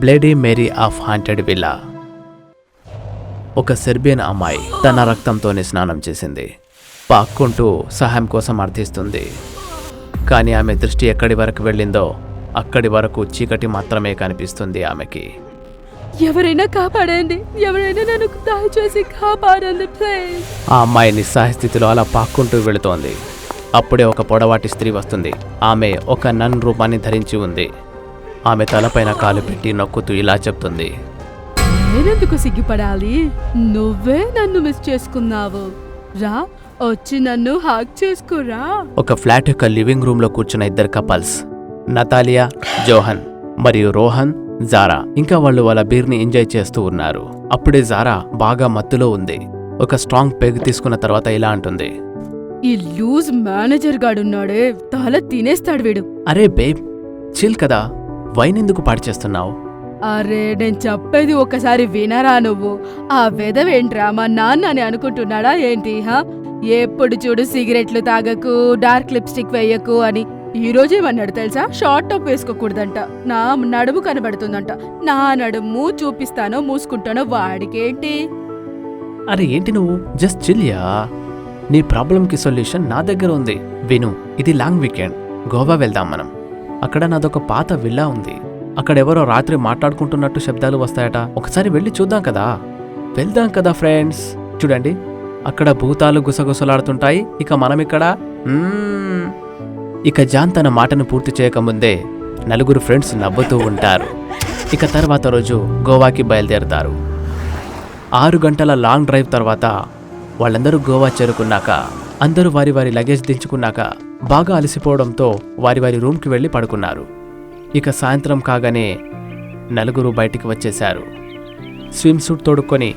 Bloody Mary of haunted villa. ఒక Serbian అమ్మాయి తన రక్తంతోనే స్నానం చేసింది. పాక్కుంటూ సహాయం కోసం అర్థిస్తుంది. కానీ ఆమె దృష్టి ఎక్కడి వరకు వెళ్ళిందో అక్కడి వరకు చీకటి మాత్రమే కనిపిస్తుంది ఆమెకి. ఎవరైనా కాపాడండి, ఎవరైనా నన్ను దయచేసి కాపాడండి ప్లీజ్. ఆ అమ్మాయి నిస్సహాయ స్థితిలో అలా పాక్కుంటూ వెళుతోంది. అప్పుడే ఒక పొడవాటి స్త్రీ వస్తుంది. ఆమె ఒక నన్ రూపాన్ని ధరించి ఉంది. ఆమె తలపైన కాలు పెట్టి నొక్కుతూ ఇలా చెప్తుంది, నేనెందుకు సిగ్గుపడాలి? నువ్వే నన్ను మిస్ చేసుకున్నావు. రా, వచ్చి నన్ను హాక్ చేసుకోరా. ఒక ఫ్లాట్ యొక్క లివింగ్ రూమ్ లో కూర్చున్న ఇద్దరు కపల్స్, నతాలియా, జోహన్ మరియు రోహన్, జారా. ఇంకా వాళ్ళు వాళ్ళ బీర్ని ఎంజాయ్ చేస్తూ ఉన్నారు. అప్పుడే జారా బాగా మత్తులో ఉంది. ఒక స్ట్రాంగ్ పెగ్ తీసుకున్న తర్వాత ఇలా అంటుంది, ఈ లూజ్ మేనేజర్ గాడున్నాడే, తల తినేస్తాడు వీడు. అరే బేబ్, చిల్ కదా, వైన్ ఎందుకు పాడు చేస్తున్నావు? అరే నేను చెప్పేది ఒకసారి వినరా నువ్వు? ఆ వెదవేంట్రా మా నాన్న అని అనుకుంటున్నాడా ఏంటి? ఎప్పుడు చూడు సిగరెట్లు తాగకు, డార్క్ లిప్స్టిక్ వేయకు అని. ఈ రోజు ఏమన్నాడు తెలుసా? షార్ట్ టాప్ వేసుకోకూడదంట, నా నడుము కనబడుతుందంట. నా నడుము చూపిస్తానో మూసుకుంటానో వాడికేంటి? అరే ఏంటి నువ్వు, జస్ట్ చిల్యా. నీ ప్రాబ్లంకి సొల్యూషన్ నా దగ్గర ఉంది. విను, ఇది లాంగ్ వీకెండ్, గోవా వెళ్దాం మనం. అక్కడ నాదొక పాత విల్లా ఉంది. అక్కడెవరో రాత్రి మాట్లాడుకుంటున్నట్టు శబ్దాలు వస్తాయట. ఒకసారి వెళ్ళి చూద్దాం కదా. వెళ్దాం కదా ఫ్రెండ్స్. చూడండి, అక్కడ భూతాలు గుసగుసలాడుతుంటాయి. ఇక మనమిక్కడ. ఇక జాన్ తన మాటను పూర్తి చేయకముందే నలుగురు ఫ్రెండ్స్ నవ్వుతూ ఉంటారు. ఇక తర్వాత రోజు గోవాకి బయలుదేరుతారు. 6 గంటల లాంగ్ డ్రైవ్ తర్వాత వాళ్ళందరూ గోవా చేరుకున్నాక, అందరూ వారి వారి లగేజ్ దించుకున్నాక బాగా అలసిపోవడంతో వారి వారి రూమ్కి వెళ్ళి పడుకున్నారు. ఇక సాయంత్రం కాగానే నలుగురు బయటికి వచ్చేశారు. స్విమ్ సూట్ తోడుక్కొని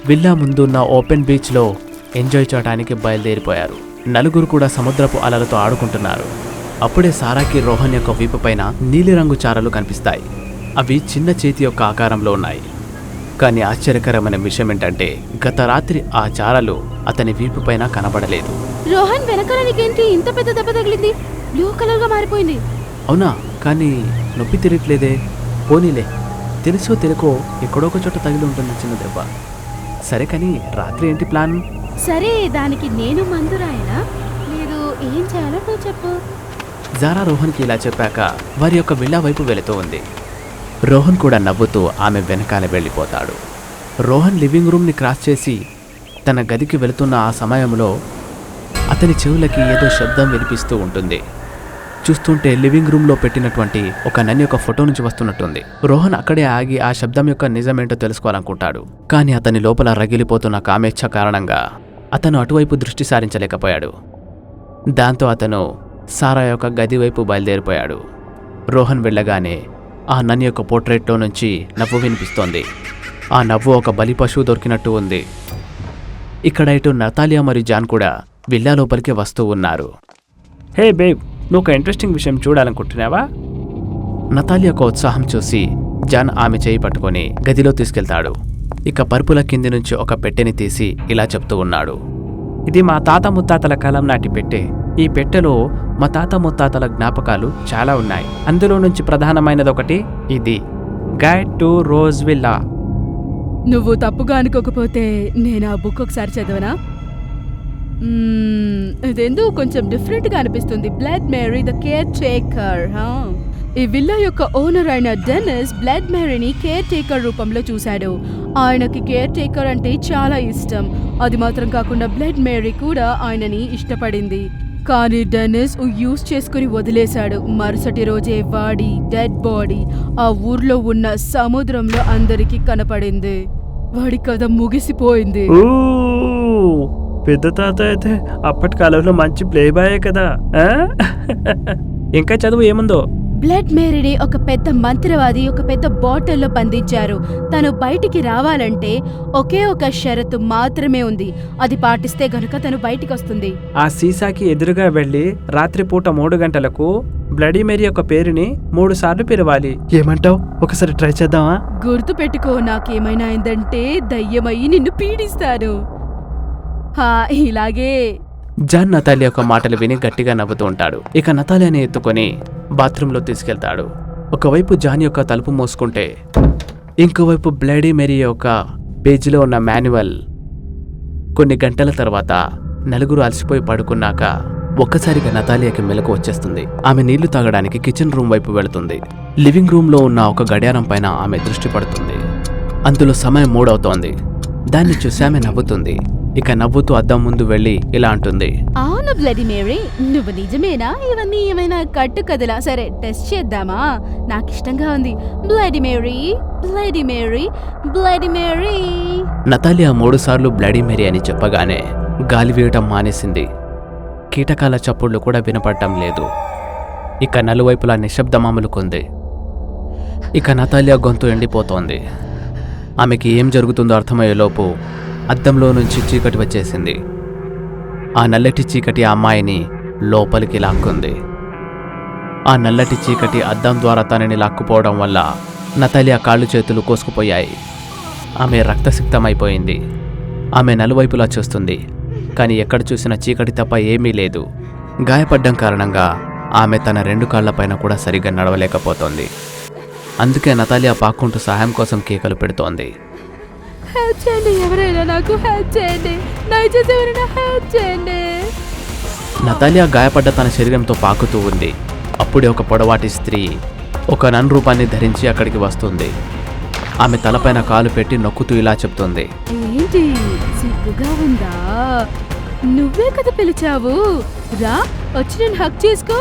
విల్లా ముందున్న ఓపెన్ బీచ్లో ఎంజాయ్ చేయడానికి బయలుదేరిపోయారు. నలుగురు కూడా సముద్రపు అలలతో ఆడుకుంటున్నారు. అప్పుడే సారాకి రోహన్ యొక్క వీపు పైన నీలిరంగు చారలు కనిపిస్తాయి. అవి చిన్న చేతి యొక్క ఆకారంలో ఉన్నాయి. కానీ ఆశ్చర్యకరమైన విషయం ఏంటంటే గత రాత్రి ఆ చారలు అతని వీపు పైన కనబడలేదు. రోహన్ వెనకాల నీకేంటి ఇంత పెద్ద దెబ్బ తగిలింది? బ్లూ కలర్ గా మారిపోయింది. అవునా, కానీ నొప్పి తిరగట్లేదే. పోనీలే, తెలుసో తెలుకో ఎక్కడో ఒక చోట తగిలి ఉంటుంది చిన్న దెబ్బ. సరే కానీ రాత్రి ఏంటి ప్లాన్? సరే, దానికి నేను మందు రాయనా? లేదు, ఏం చేయాలో నువ్వు చెప్పు. జారా రోహన్కి ఇలా చెప్పాక వారి యొక్క విల్లా వైపు వెళుతూ ఉంది. రోహన్ కూడా నవ్వుతూ ఆమె వెనకాల వెళ్ళిపోతాడు. రోహన్ లివింగ్ రూమ్ని క్రాస్ చేసి తన గదికి వెళుతున్న ఆ సమయంలో అతని చెవులకి ఏదో శబ్దం వినిపిస్తూ ఉంటుంది. చూస్తుంటే లివింగ్ రూమ్లో పెట్టినటువంటి ఒక నన్ను యొక్క ఫోటో నుంచి వస్తున్నట్టుంది. రోహన్ అక్కడే ఆగి ఆ శబ్దం యొక్క నిజమేంటో తెలుసుకోవాలనుకుంటాడు. కానీ అతని లోపల రగిలిపోతున్న కామేచ్ఛ కారణంగా అతను అటువైపు దృష్టి సారించలేకపోయాడు. దాంతో అతను సారా యొక్క గది వైపు బయలుదేరిపోయాడు. రోహన్ వెళ్ళగానే ఆ నన్ను యొక్క పోర్ట్రేట్లో నుంచి నవ్వు వినిపిస్తోంది. ఆ నవ్వు ఒక బలి పశువు దొరికినట్టు ఉంది. ఇక్కడ ఇటు నతాలియా మరియు జాన్ కూడా విల్లా లోపలికి వస్తూ ఉన్నారు. హే బేబ్, నువ్వు ఒక ఇంట్రెస్టింగ్ విషయం చూడాలనుకుంటున్నావా? నతాలియా యొక్క ఉత్సాహం చూసి జాన్ ఆమె చేయి పట్టుకొని గదిలో తీసుకెళ్తాడు. ఇక పరుపుల కింది నుంచి ఒక పెట్టెని తీసి ఇలా చెప్తూ ఉన్నాడు, ఇది మా తాత ముత్తాతల కాలం నాటి పెట్టె. ఈ పెట్టెలో మా తాత ముత్తాతల జ్ఞాపకాలు చాలా ఉన్నాయి. అందులో నుంచి ప్రధానమైనది ఒకటి ఇది, గైడ్ టు రోజ్ విల్లా. నువ్వు తప్పుగా అనుకోకపోతే నేను ఆ బుక్ ఒకసారి చదవనా? ఇదేందో కొంచెం డిఫరెంట్ గా అనిపిస్తుంది. Blood Mary the caretaker. ఈ విల్లా యొక్క ఓనర్ అయిన డెనిస్ బ్లడ్ మేరీని కేర్ టేకర్ రూపంలో చూశాడు. ఆయనకి కేర్ టేకర్ అంటే చాలా ఇష్టం. అది మాత్రం కాకుండా బ్లడ్ మేరీ కూడా ఆయనని ఇష్టపడింది. కానీ డెనిస్ యూజ్ చేసుకుని వదిలేశాడు. మరుసటి రోజే వాడి డెడ్ బాడీ ఆ ఊర్లో ఉన్న సముద్రంలో అందరికీ కనపడింది. వాడి కథ ముగిసిపోయింది. పెద్ద తాత అయితే అప్పటి కాలంలో మంచి ప్లే బాయే కదా. ఇంకా చదువు ఏముందో. బ్లడ్ మేరీని ఒక పెద్ద మంత్రవాది ఒక పెద్ద బాటిల్లో బంధించారు. తను బయటికి రావాలంటే ఒకే ఒక షరతు మాత్రమే ఉంది. అది పాటిస్తే గనుక తను బయటికి వస్తుంది. ఆ సీసాకి ఎదురుగా వెళ్లి రాత్రిపూట 3 గంటలకు బ్లడీ మేరీ యొక్క పేరుని 3 సార్లు పిలవాలి. ఏమంటావు? ఒకసారి ట్రై చేద్దామా? గుర్తు పెట్టుకో, నాకేమైనా అయిందంటే దయ్యమయ్యి నిన్ను పీడిస్తాను. ఇలాగే. జాన్ నతాలియా యొక్క మాటలు విని గట్టిగా నవ్వుతూ ఉంటాడు. ఇక నతాలియాని ఎత్తుకొని బాత్రూంలో తీసుకెళ్తాడు. ఒకవైపు జాన్ యొక్క తలుపు మోసుకుంటే ఇంకోవైపు బ్లడీ మేరీ యొక్క పేజీలో ఉన్న మాన్యువల్. కొన్ని గంటల తర్వాత నలుగురు అలసిపోయి పడుకున్నాక ఒక్కసారిగా నతాలియాకి మెలకు వచ్చేస్తుంది. ఆమె నీళ్లు తాగడానికి కిచెన్ రూమ్ వైపు వెళుతుంది. లివింగ్ రూమ్లో ఉన్న ఒక గడియారం పైన ఆమె దృష్టి పడుతుంది. అందులో సమయం 3 అవుతోంది. దాన్ని చూసి ఆమె నవ్వుతుంది. ఇక నవ్వుతూ అద్దం ముందు వెళ్ళి ఇలా అంటుంది, అవును బ్లడీ మేరీ, నువ్వు నిజమేనా? ఇవన్నీ ఏమైనా కట్టు కదలా? సరే టెస్ట్ చేద్దామా? నాకు ఇష్టంగా ఉంది. Bloody Mary, bloody Mary, bloody Mary. Natalia 3 సార్లు బ్లడీ మేరీ అని చెప్పగానే గాలి వేయటం మానేసింది. కీటకాల చప్పుళ్ళు కూడా వినపడటం లేదు. ఇక నలువైపులా నిశ్శబ్దం అమలుకుంది. ఇక నతాలియా గొంతు ఎండిపోతోంది. ఆమెకి ఏం జరుగుతుందో అర్థమయ్యేలోపు అద్దంలో నుంచి చీకటి వచ్చేసింది. ఆ నల్లటి చీకటి ఆ అమ్మాయిని లోపలికి లాక్కుంది. ఆ నల్లటి చీకటి అద్దం ద్వారా తనని లాక్కుపోవడం వల్ల నతాలియా కాళ్ళు చేతులు కోసుకుపోయాయి. ఆమె రక్తసిక్తమైపోయింది. ఆమె నలువైపులా చూస్తుంది, కానీ ఎక్కడ చూసినా చీకటి తప్ప ఏమీ లేదు. గాయపడ్డం కారణంగా ఆమె తన 2 కాళ్లపైన కూడా సరిగ్గా నడవలేకపోతోంది. అందుకే నతాలియా పాక్కుంటూ సహాయం కోసం కేకలు పెడుతోంది. హెల్ప్ చేయండి, ఎవరైనా నాకు హెల్ప్ చేయండి, దయచేసి ఎవరైనా హెల్ప్ చేయండి. నతాలియా గాయపడ్డ తన శరీరంతో పాకుతూ ఉంది. అప్పుడే ఒక పొడవాటి స్త్రీ ఒక నన్ రూపాన్ని ధరించి అక్కడికి వస్తుంది. ఆమె తలపైన కాలు పెట్టి నొక్కుతూ ఇలా చెప్తుంది, ఏంటి సిగ్గుగా ఉందా? నువ్వే కదా పిలిచావు, రా వచ్చి నేను హక్ చేసుకో.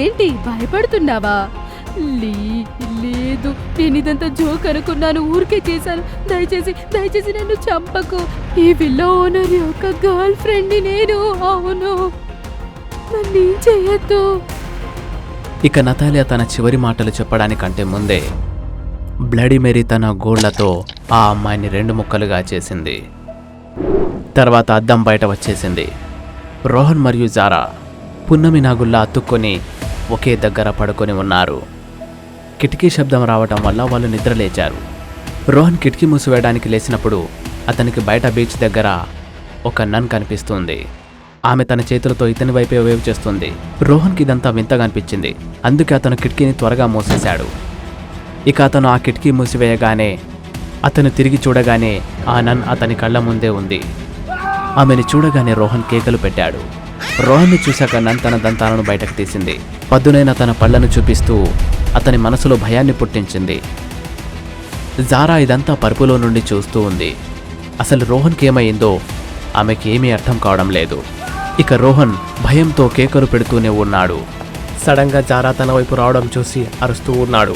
ఏంటి భయపడుతున్నావా? లేదు, నేను ఇదంతా జోక్ అనుకున్నాను, ఊరికే చేశాను. దయచేసి దయచేసి నన్ను చంపకు. ఈ విల్లా ఓనర్ యొక్క గర్ల్ ఫ్రెండ్ నేను. అవును, నన్ను చేయొద్దు. ఇక నతాలియా తన చివరి మాటలు చెప్పడానికంటే ముందే బ్లడీ మేరీ తన గోళ్లతో ఆ అమ్మాయిని 2 ముక్కలుగా చేసింది. తర్వాత అద్దం బయట వచ్చేసింది. రోహన్ మరియు జారా పున్నమి నాగుల్లా అతుక్కొని ఒకే దగ్గర పడుకొని ఉన్నారు. కిటికీ శబ్దం రావటం వల్ల వాళ్ళు నిద్రలేచారు. రోహన్ కిటికీ మూసివేయడానికి లేచినప్పుడు అతనికి బయట బీచ్ దగ్గర ఒక నన్ కనిపిస్తుంది. ఆమె తన చేతులతో ఇతని వైపే వేవ్ చేస్తుంది. రోహన్కి ఇదంతా వింతగా అనిపించింది. అందుకే అతను కిటికీని త్వరగా మూసేశాడు. ఇక అతను ఆ కిటికీ మూసివేయగానే అతను తిరిగి చూడగానే ఆ నన్ అతని కళ్ళ ముందే ఉంది. ఆమెను చూడగానే రోహన్ కేకలు పెట్టాడు. రోహన్ని చూశాక నన్ తన దంతాలను బయటకు తీసింది. పదునైన తన పళ్లను చూపిస్తూ అతని మనసులో భయాన్ని పుట్టించింది. జారా ఇదంతా పరుపులో నుండి చూస్తూ ఉంది. అసలు రోహన్కి ఏమైందో ఆమెకి ఏమీ అర్థం కావడం లేదు. ఇక రోహన్ భయంతో కేకలు పెడుతూనే ఉన్నాడు. సడన్గా జారా తన వైపు రావడం చూసి అరుస్తూ ఉన్నాడు,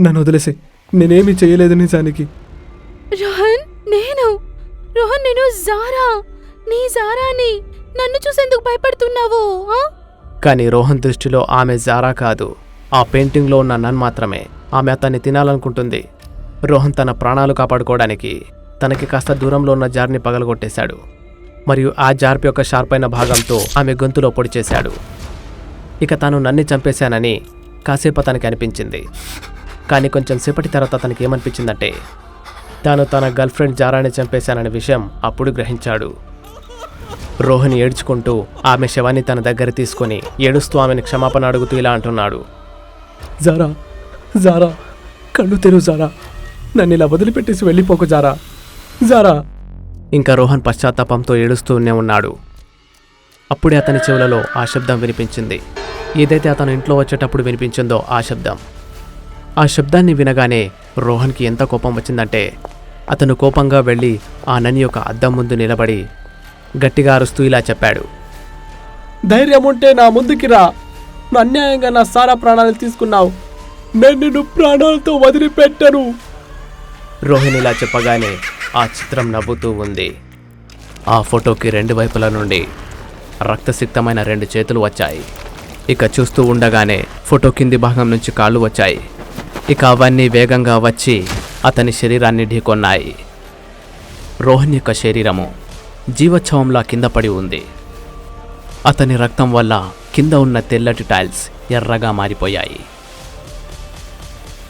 నన్ను వదిలేసి, నేనేమీ చేయలేదు నిజానికి. రోహన్ నేను జారా, నీ జారాని. నన్ను చూసేందుకు భయపడుతున్నావు? కానీ రోహన్ దృష్టిలో ఆమె జారా కాదు, ఆ పెయింటింగ్లో ఉన్న నన్ మాత్రమే. ఆమె అతన్ని తినాలనుకుంటుంది. రోహన్ తన ప్రాణాలు కాపాడుకోవడానికి తనకి కాస్త దూరంలో ఉన్న జార్ని పగలగొట్టేశాడు మరియు ఆ జార్ యొక్క షార్పైన భాగంతో ఆమె గొంతులో పొడి చేశాడు. ఇక తాను నన్ను చంపేశానని కాసేపు అతనికి అనిపించింది. కానీ కొంచెం సేపటి తర్వాత అతనికి ఏమనిపించిందంటే తాను తన గర్ల్ ఫ్రెండ్ జారాని చంపేశాననే విషయం అప్పుడు గ్రహించాడు. రోహన్ ఏడ్చుకుంటూ ఆమె శవాన్ని తన దగ్గర తీసుకొని ఏడుస్తూ ఆమెను క్షమాపణ అడుగుతూ ఇలా అంటున్నాడు, జారా, జారా, కళ్ళు తెరువు జారా, నన్ను ఇలా వదిలిపెట్టేసి వెళ్ళిపోకు జారా, జారా. ఇంకా రోహన్ పశ్చాత్తాపంతో ఏడుస్తూనే ఉన్నాడు. అప్పుడే అతని చెవులలో ఆ శబ్దం వినిపించింది. ఏదైతే అతను ఇంట్లో వచ్చేటప్పుడు వినిపించిందో ఆ శబ్దం. ఆ శబ్దాన్ని వినగానే రోహన్కి ఎంత కోపం వచ్చిందంటే అతను కోపంగా వెళ్ళి ఆ నని యొక్క అద్దం ముందు నిలబడి గట్టిగా అరుస్తూ ఇలా చెప్పాడు, ధైర్యం ఉంటే నా ముందుకి రా, అన్యాయంగా నా సారా ప్రాణాలు తీసుకున్నావు, నేను నిన్ను ప్రాణాలతో వదిలిపెట్టను. రోహిణి ఇలా చెప్పగానే ఆ చిత్రం నవ్వుతూ ఉంది. ఆ ఫోటోకి 2 వైపుల నుండి రక్తసిక్తమైన 2 చేతులు వచ్చాయి. ఇక చూస్తూ ఉండగానే ఫోటో కింది భాగం నుంచి కాళ్ళు వచ్చాయి. ఇక అవన్నీ వేగంగా వచ్చి అతని శరీరాన్ని ఢీకొన్నాయి. రోహన్ యొక్క శరీరము జీవోత్సవంలా కింద పడి ఉంది. అతని రక్తం వల్ల కింద ఉన్న తెల్లటి టైల్స్ ఎర్రగా మారిపోయాయి.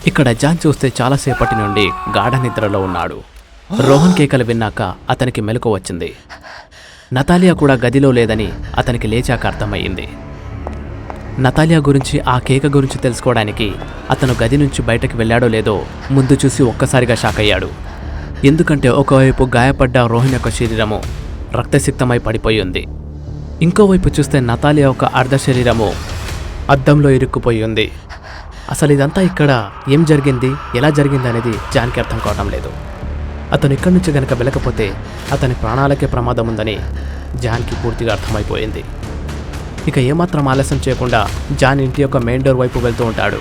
ఇక్కడ జాన్ చూస్తే చాలాసేపటి నుండి గాఢ నిద్రలో ఉన్నాడు. రోహన్ కేకలు విన్నాక అతనికి మెలకువ వచ్చింది. నతాలియా కూడా గదిలో లేదని అతనికి లేచాక అర్థమయ్యింది. నతాలియా గురించి ఆ కేక గురించి తెలుసుకోవడానికి అతను గది నుంచి బయటకు వెళ్ళాడో లేదో ముందు చూసి ఒక్కసారిగా షాక్ అయ్యాడు. ఎందుకంటే ఒకవైపు గాయపడ్డ రోహన్ యొక్క శరీరము రక్తసిక్తమై పడిపోయి ఉంది. ఇంకోవైపు చూస్తే నతాలియా యొక్క అర్ధ శరీరము అద్దంలో ఇరుక్కుపోయి ఉంది. అసలు ఇదంతా ఇక్కడ ఏం జరిగింది, ఎలా జరిగింది అనేది జాన్కి అర్థం కావడం లేదు. అతను ఇక్కడి నుంచి గనక వెళ్ళకపోతే అతని ప్రాణాలకే ప్రమాదం ఉందని జాన్కి పూర్తిగా అర్థమైపోయింది. ఇక ఏమాత్రం ఆలస్యం చేయకుండా జాన్ ఇంటి యొక్క మెయిన్ డోర్ వైపు వెళ్తూ ఉంటాడు.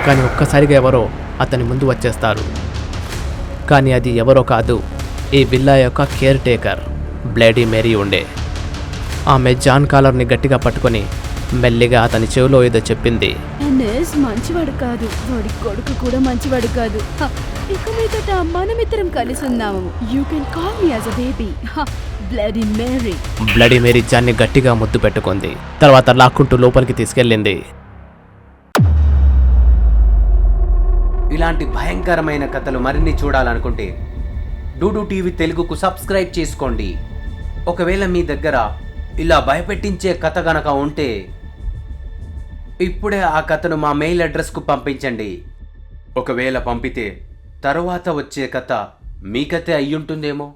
కానీ ఒక్కసారిగా ఎవరో అతని ముందు వచ్చేస్తారు. కానీ అది ఎవరో కాదు, ఈ విల్లా యొక్క కేర్ టేకర్ బ్లడీ మేరీ ఉండే. ఆమె జాన్ కాలర్ని గట్టిగా పట్టుకొని మెల్లిగా అతని చెవిలో ఏదో చెప్పింది. డెన్నిస్ మంచివాడు కాదు, వాడి కొడుకు కూడా మంచివాడు కాదు. ఇక మీదట మనమిద్దరం కలిసి ఉన్నాము. You can call me as a baby. Bloody Mary. Bloody Mary జాన్ని గట్టిగా ముద్దు పెట్టుకుంది. తర్వాత లాక్కుంటూ లోపలికి తీసుకెళ్ళింది. ఇలాంటి భయంకరమైన కథలు మరిన్ని చూడాలనుకుంటే డూడు టీవీ తెలుగుకు సబ్స్క్రైబ్ చేసుకోండి. ఒకవేళ మీ దగ్గర ఇలా భయపెట్టించే కథ గనక ఉంటే ఇప్పుడే ఆ కథను మా మెయిల్ అడ్రస్కు పంపించండి. ఒకవేళ పంపితే తరువాత వచ్చే కథ మీ కథే అయ్యుంటుందేమో.